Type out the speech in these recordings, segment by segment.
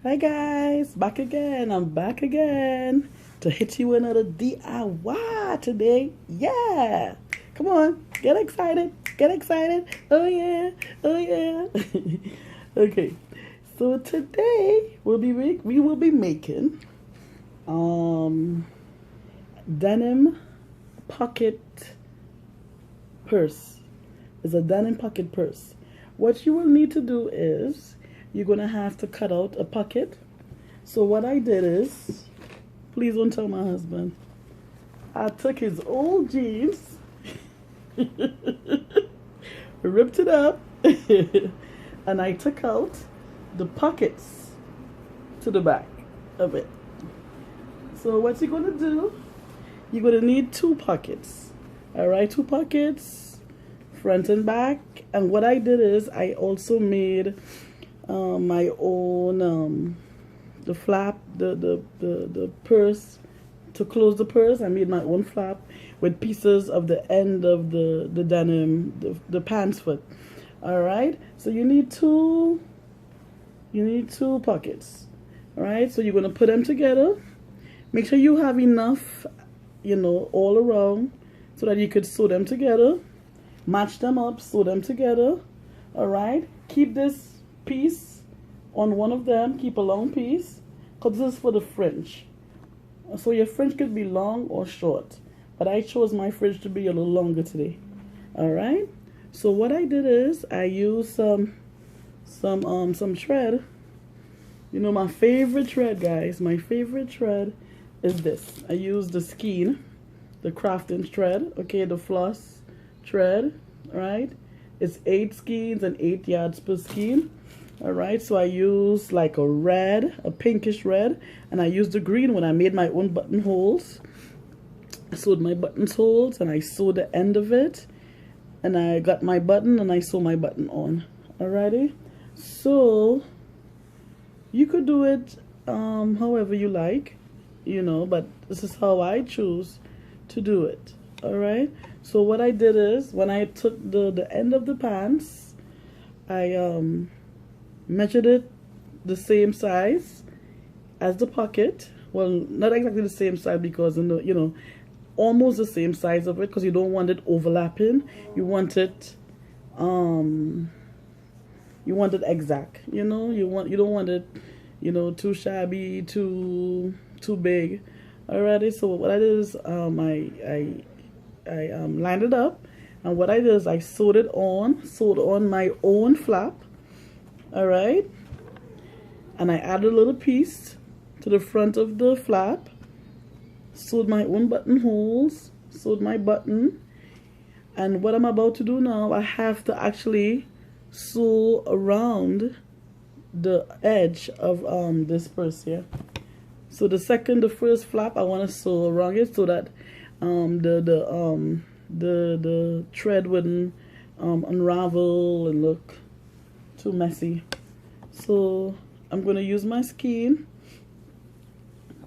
Hi guys, back again. I'm back again to hit you another DIY today. Yeah, come on, get excited, get excited. Oh yeah, oh yeah. Okay, so today we will be making denim pocket purse. It's a denim pocket purse. What you will need to do is you're gonna have to cut out a pocket. So what I did is, please don't tell my husband, I took his old jeans, ripped it up, and I took out the pockets to the back of it. So what you're gonna do, you're gonna need 2 pockets. All right, 2 pockets, front and back. And what I did is I also made my own the flap, the purse, to close the purse. I made my own flap with pieces of the end of the denim, the pants foot. All right, so you need two pockets. All right, so you're gonna put them together. Make sure you have enough, all around, so that you could sew them together, match them up, sew them together. All right, keep this piece on one of them, keep a long piece, because this is for the fringe. So your fringe could be long or short, but I chose my fringe to be a little longer today. All right, so what I did is I used some thread. My favorite thread, guys, my favorite thread is this. I used the skein, the crafting thread, okay, the floss thread, right? It's 8 skeins and 8 yards per skein. All right, so I used like a red, a pinkish red, and I used the green one. I made my own buttonholes. I sewed my buttonholes and I sewed the end of it, and I got my button and I sew my button on. Alrighty, so you could do it however you like, but this is how I choose to do it. All right, so what I did is when I took the end of the pants, I measured it the same size as the pocket. Well, not exactly the same size, because almost the same size of it, because you don't want it overlapping. You want it exact. You don't want it too shabby, too big. Alrighty, so what I did is I lined it up, and what I did is I sewed on my own flap. All right, and I added a little piece to the front of the flap, sewed my own buttonholes, sewed my button, and what I'm about to do now, I have to actually sew around the edge of this purse here. So the first flap, I want to sew around it so that the thread wouldn't unravel and look too messy. So I'm going to use my skein,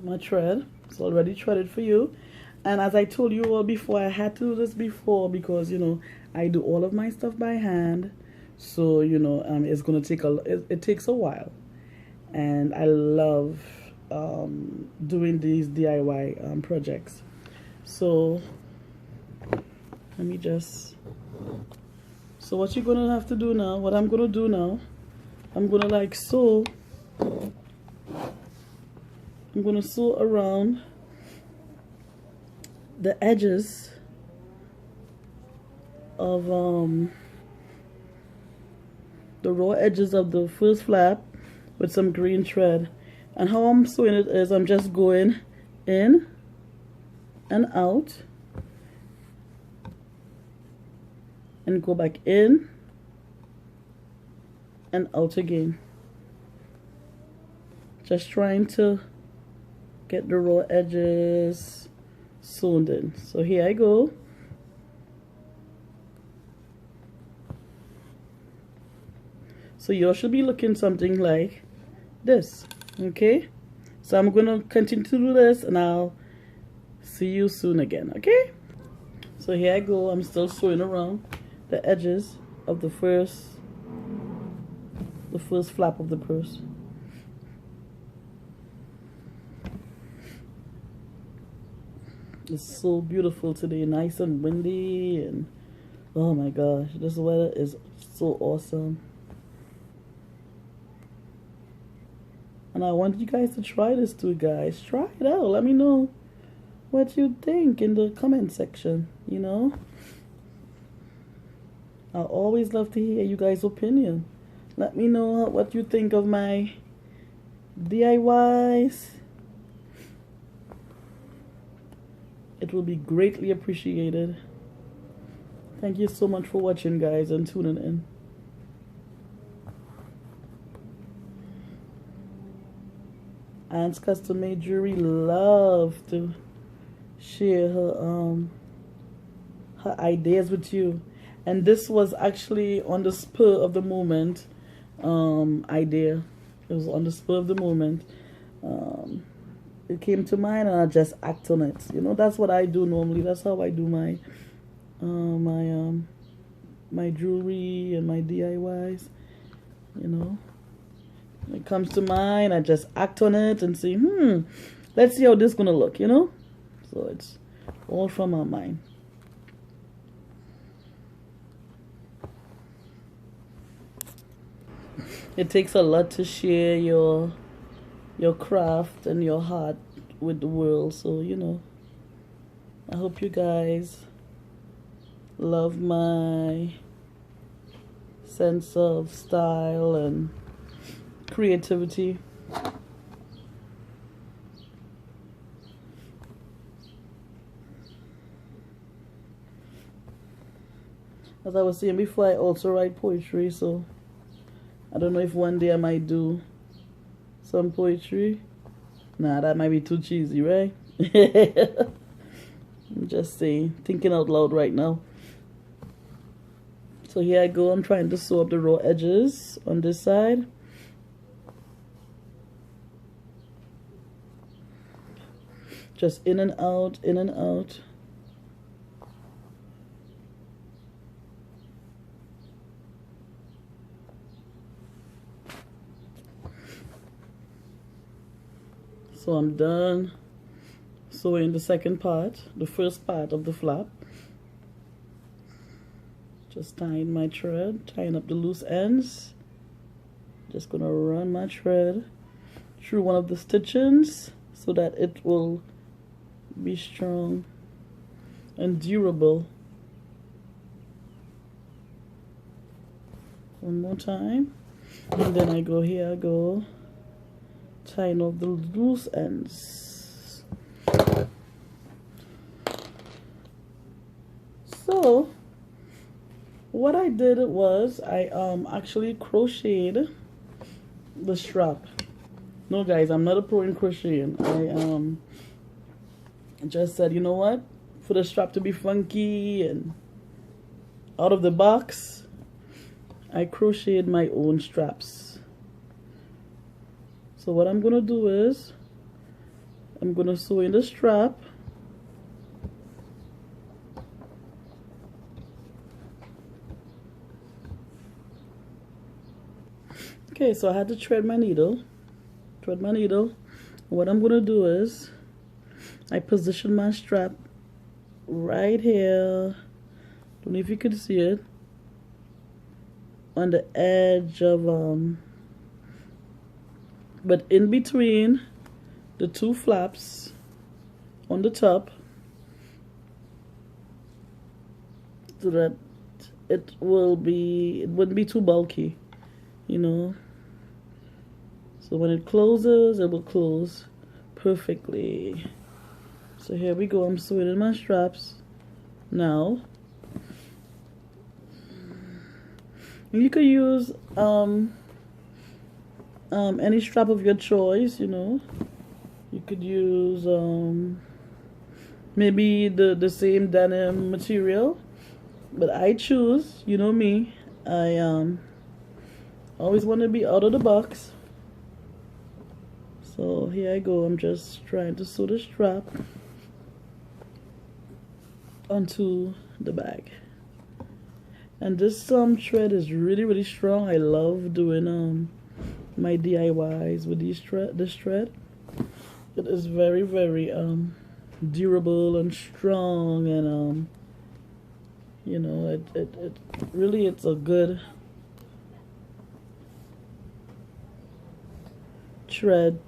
my thread. It's already threaded for you. And as I told you all before, I had to do this before because I do all of my stuff by hand. So it's going to take it takes a while, and I love doing these DIY projects. So let me just. So what you're gonna have to do now, what I'm gonna do now, I'm gonna sew. I'm gonna sew around the edges of the raw edges of the first flap with some green thread. And how I'm sewing it is I'm just going in and out, and go back in and out again. Just trying to get the raw edges sewn in. So here I go. So you should be looking something like this, okay? So I'm gonna continue to do this and I'll see you soon again, okay? So here I go. I'm still sewing around the edges of the first flap of the purse. It's so beautiful today, nice and windy, and oh my gosh, this weather is so awesome. And I want you guys to try this too, guys. Try it out. Let me know what you think in the comment section, you know. I always love to hear you guys' opinion. Let me know what you think of my DIYs. It will be greatly appreciated. Thank you so much for watching, guys, and tuning in. Annscustomadejewellery love to share her ideas with you, and this was actually on the spur of the moment idea. It was on the spur of the moment. It came to mind and I just act on it. You know, that's what I do normally. That's how I do my my jewelry and my DIYs. You know, when it comes to mind, I just act on it and say, let's see how this is gonna look, you know. So it's all from our mind. It takes a lot to share your craft and your heart with the world. So, you know, I hope you guys love my sense of style and creativity. As I was saying before, I also write poetry, so I don't know if one day I might do some poetry. Nah, that might be too cheesy, right? I'm just saying, thinking out loud right now. So here I go. I'm trying to sew up the raw edges on this side. Just in and out, in and out. So I'm done sewing the second part, the first part of the flap. Just tying my thread, tying up the loose ends. Just gonna run my thread through one of the stitchings so that it will be strong and durable. One more time, and then I go here, I go tying off the loose ends. So what I did was I actually crocheted the strap. No guys, I'm not a pro in crocheting. I just said, you know what, for the strap to be funky and out of the box, I crocheted my own straps. So what I'm gonna do is I'm gonna sew in the strap. Okay, so I had to thread my needle. What I'm gonna do is I position my strap right here. Don't know if you can see it, on the edge of but in between the two flaps on the top, so that it wouldn't be too bulky, you know. So when it closes, it will close perfectly. So here we go. I'm sewing in my straps now. You could use any strap of your choice, you know. You could use maybe the same denim material, but I choose, you know me, I always want to be out of the box. So here I go. I'm just trying to sew the strap onto the bag. And this thread is really strong. I love doing my DIYs with this thread. It is very durable and strong, and you know, it really, it's a good thread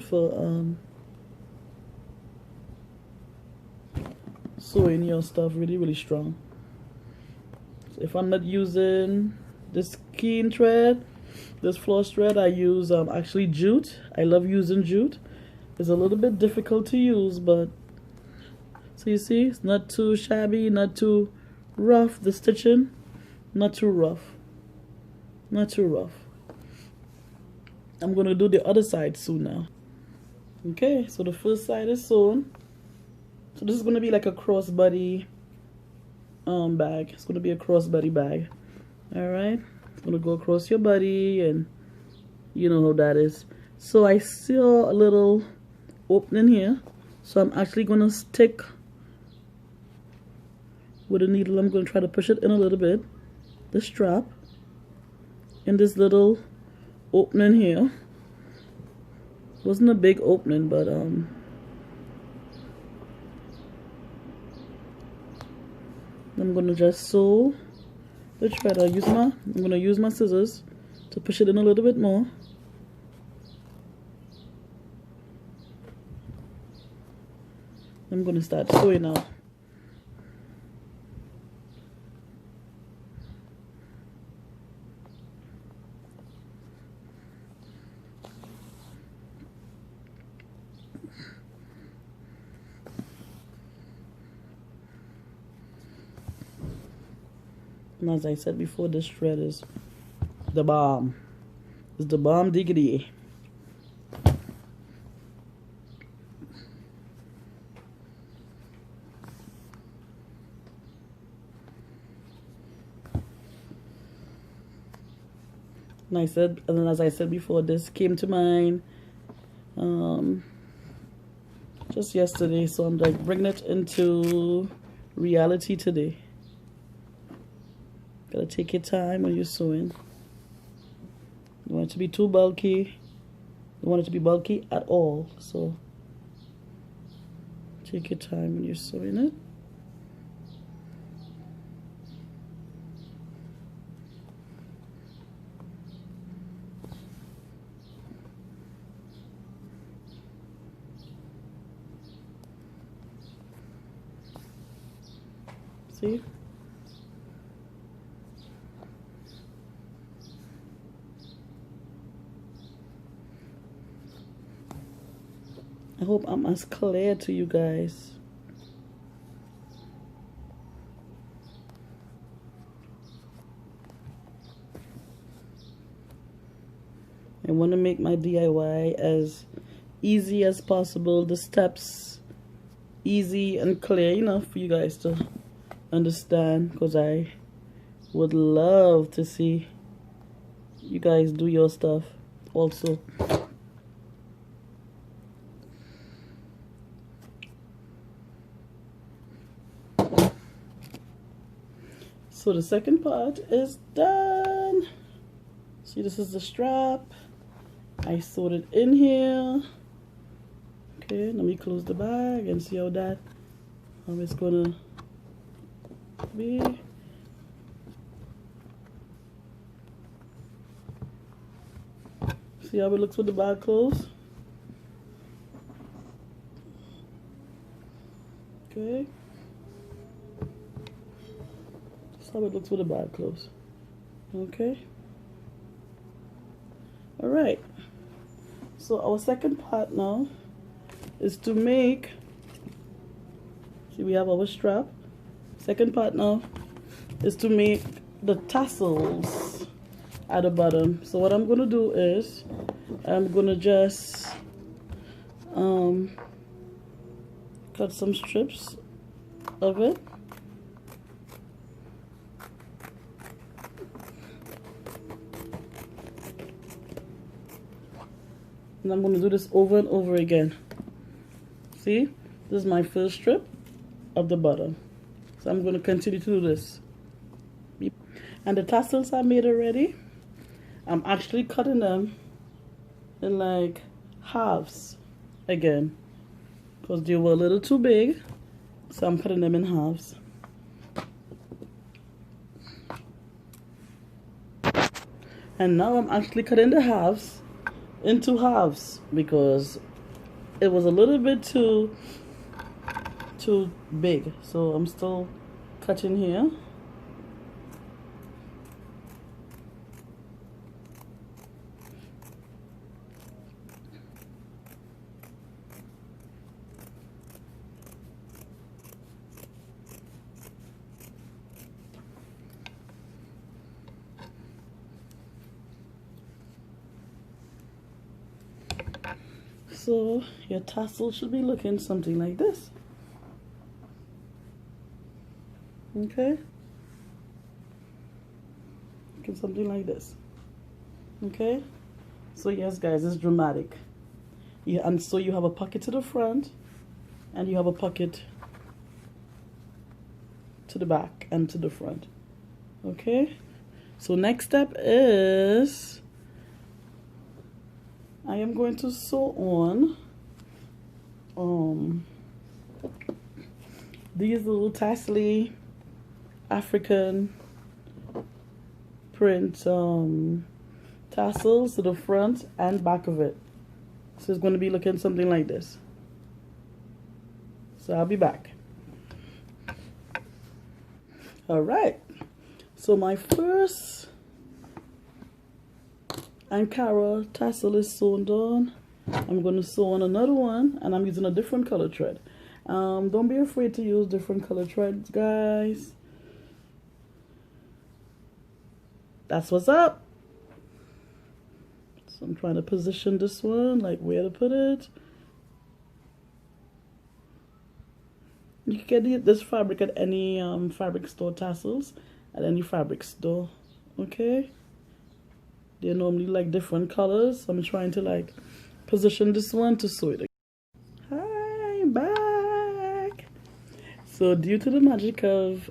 for sewing your stuff. Really strong. So if I'm not using this skein thread, this floss thread, I use actually jute. I love using jute. It's a little bit difficult to use, but so you see, it's not too shabby, not too rough. The stitching, not too rough. I'm gonna do the other side soon now. Okay, so the first side is sewn. So this is gonna be like a crossbody bag. It's gonna be a crossbody bag. All right, it's gonna go across your body, and you know how that is. So I saw a little opening here, so I'm actually gonna stick with a needle. I'm gonna try to push it in a little bit, the strap, in this little opening here. Wasn't a big opening, but I'm gonna just sew the thread. I'm gonna use my scissors to push it in a little bit more. I'm gonna start sewing now. And as I said before, this thread is the bomb. It's the bomb diggity. And then as I said before, this came to mind just yesterday, so I'm like bringing it into reality today. Gotta take your time when you're sewing. You want it to be too bulky. You want it to be bulky at all. So take your time when you're sewing it. See? I hope I'm as clear to you guys. I want to make my DIY as easy as possible. The steps easy and clear enough for you guys to understand, because I would love to see you guys do your stuff also. So the second part is done. See, this is the strap. I sewed it in here. Okay, let me close the bag and see how it's gonna be. See how it looks with the bag closed? Okay. That's how it looks with the bag closed. Okay. Alright. So our second part now is to make, see, we have our strap. Second part now is to make the tassels at the bottom. So what I'm gonna do is I'm gonna just cut some strips of it. And I'm going to do this over and over again. See, this is my first strip of the bottom. So I'm going to continue to do this. And the tassels I made already, I'm actually cutting them in like halves again, because they were a little too big. So I'm cutting them in halves. And now I'm actually cutting the halves into halves because it was a little bit too big. So I'm still cutting here. So your tassel should be looking something like this. Okay? Looking something like this. Okay? So yes guys, it's dramatic. Yeah, and so you have a pocket to the front and you have a pocket to the back and to the front. Okay? So next step is I am going to sew on these little tassely African print tassels to the front and back of it. So it's going to be looking something like this. So I'll be back. Alright, so my first Ankara tassel is sewn on. I'm going to sew on another one, and I'm using a different color thread. Don't be afraid to use different color threads, guys. That's what's up. So I'm trying to position this one, like where to put it. You can get this fabric at any fabric store, tassels at any fabric store. Okay. They're normally like different colors. So I'm trying to like position this one to sew it. Hi, back. So due to the magic of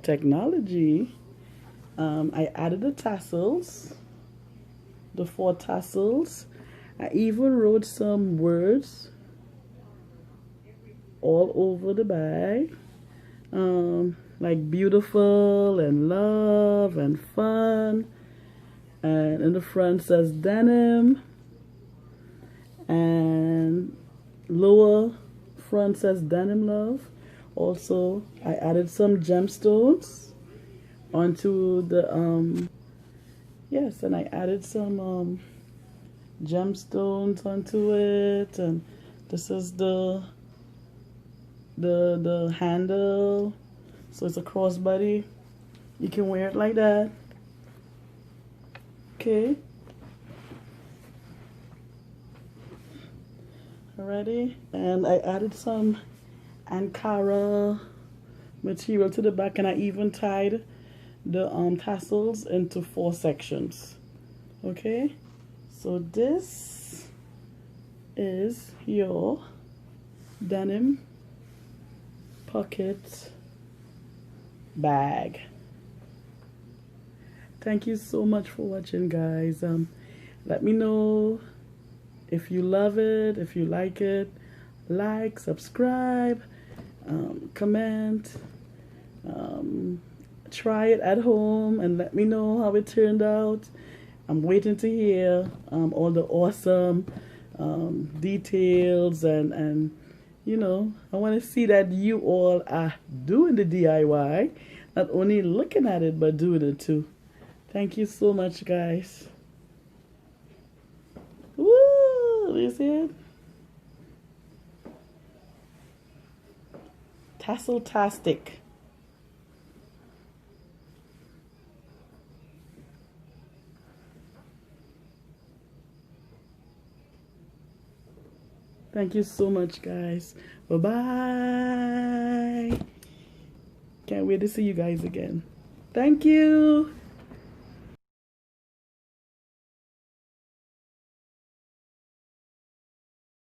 technology, I added the tassels, the 4 tassels. I even wrote some words all over the bag, like beautiful and love and fun. And in the front says denim, and lower front says denim love. Also, I added some gemstones onto the yes, and I added some gemstones onto it, and this is the handle. So it's a crossbody. You can wear it like that. Okay. Alrighty. And I added some Ankara material to the back, and I even tied the tassels into 4 sections. Okay. So this is your denim pocket bag. Thank you so much for watching, guys. Let me know if you love it, if you like it. Like, subscribe, comment, try it at home and let me know how it turned out. I'm waiting to hear all the awesome details, and you know, I want to see that you all are doing the DIY, not only looking at it but doing it too. Thank you so much, guys. Woo! You see it? Tassel-tastic. Thank you so much, guys. Bye-bye. Can't wait to see you guys again. Thank you.